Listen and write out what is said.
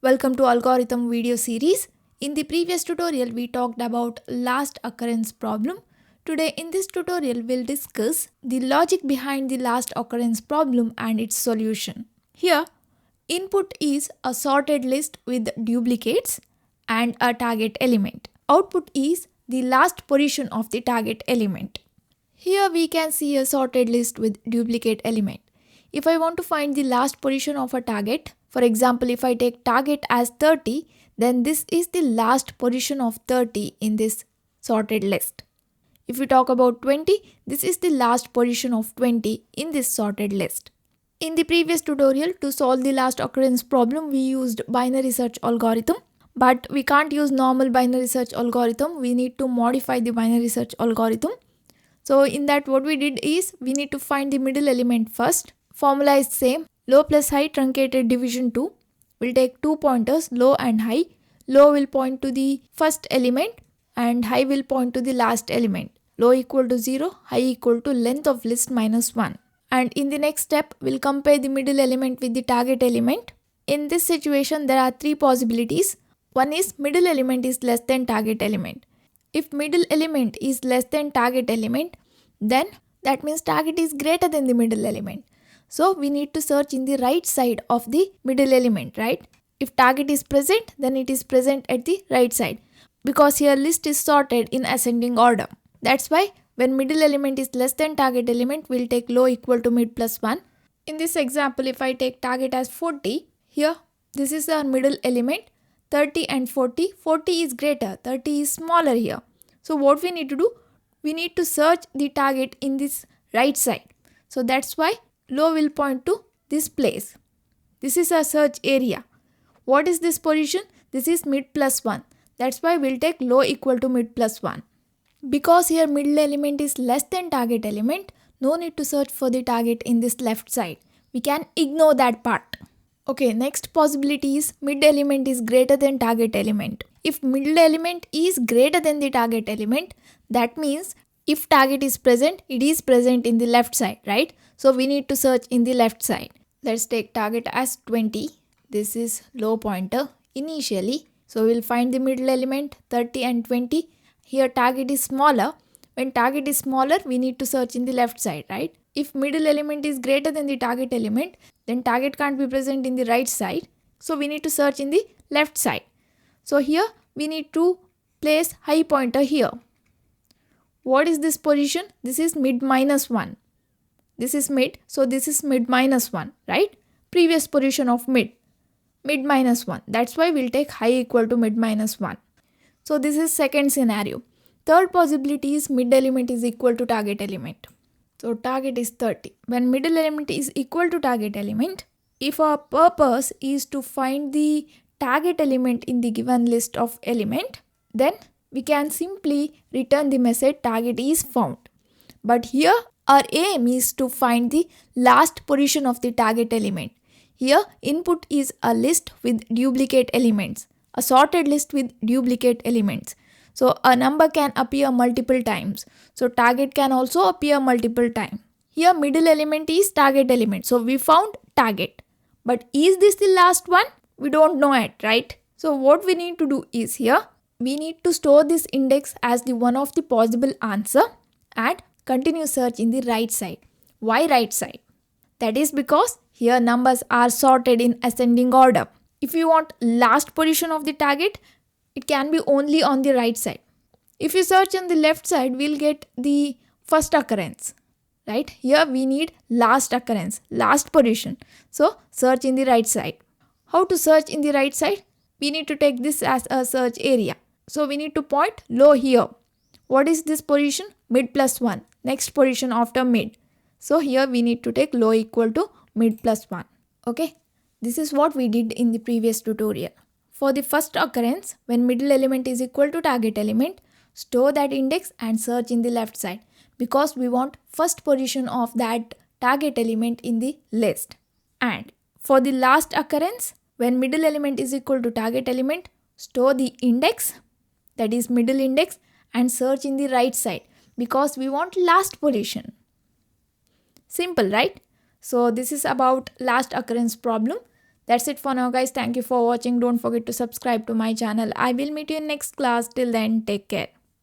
Welcome to Algorithm video series. In the previous tutorial, we talked about last occurrence problem. Today in this tutorial, we'll discuss the logic behind the last occurrence problem and its solution. Here, input is a sorted list with duplicates and a target element. Output is the last position of the target element. Here we can see a sorted list with duplicate element. If I want to find the last position of a target, for example, if I take target as 30, then this is the last position of 30 in this sorted list. If we talk about 20, this is the last position of 20 in this sorted list. In the previous tutorial, to solve the last occurrence problem, we used binary search algorithm. But we can't use normal binary search algorithm. We need to modify the binary search algorithm. So in that, what we did is we need to find the middle element first. Formula is same. Low plus high truncated division 2. We'll take two pointers, low and high. Low will point to the first element and high will point to the last element. Low equal to 0, high equal to length of list minus 1. And in the next step, we'll compare the middle element with the target element. In this situation, there are three possibilities. One is middle element is less than target element. If middle element is less than target element, then that means target is greater than the middle element. So we need to search in the right side of the middle element, right? If target is present, then it is present at the right side. Because here list is sorted in ascending order. That's why when middle element is less than target element, we'll take low equal to mid plus 1. In this example, if I take target as 40, here this is our middle element. 30 and 40. 40 is greater, 30 is smaller here. So what we need to do? We need to search the target in this right side. So that's why low will point to this place. This is our search area. What is this position? This is mid plus 1. That's why we'll take low equal to mid plus 1. Because here middle element is less than target element, no need to search for the target in this left side. We can ignore that part. Okay, next possibility is mid element is greater than target element. If middle element is greater than the target element, that means if target is present, it is present in the left side, right? So we need to search in the left side. Let's take target as 20. This is low pointer initially. So we'll find the middle element 30 and 20. Here target is smaller. When target is smaller, we need to search in the left side, right? If middle element is greater than the target element, then target can't be present in the right side. So we need to search in the left side. So here we need to place high pointer here. What is this position? This is mid minus 1. This is mid. So this is mid minus 1, right? Previous position of mid. Mid minus 1. That's why we'll take high equal to mid minus 1. So this is second scenario. Third possibility is mid element is equal to target element. So target is 30. When middle element is equal to target element, if our purpose is to find the target element in the given list of element, then we can simply return the message target is found. But here our aim is to find the last position of the target element. Here input is a list with duplicate elements, a sorted list with duplicate elements. So a number can appear multiple times. So target can also appear multiple times. Here middle element is target element. So we found target. But is this the last one? We don't know it, right? So what we need to do is here, we need to store this index as the one of the possible answer and continue search in the right side. Why right side? That is because here numbers are sorted in ascending order. If you want last position of the target, it can be only on the right side. If you search on the left side, we'll get the first occurrence, right? Here we need last occurrence, last position. So search in the right side. How to search in the right side? We need to take this as a search area. So we need to point low here. What is this position? Mid plus 1. Next position after mid. So here we need to take low equal to mid plus 1. Okay. This is what we did in the previous tutorial. For the first occurrence, when middle element is equal to target element, store that index and search in the left side because we want first position of that target element in the list. And for the last occurrence, when middle element is equal to target element, store the index, that is middle index, and search in the right side because we want last position. Simple, right? So this is about last occurrence problem. That's it for now, guys. Thank you for watching. Don't forget to subscribe to my channel. I will meet you in next class. Till then, take care.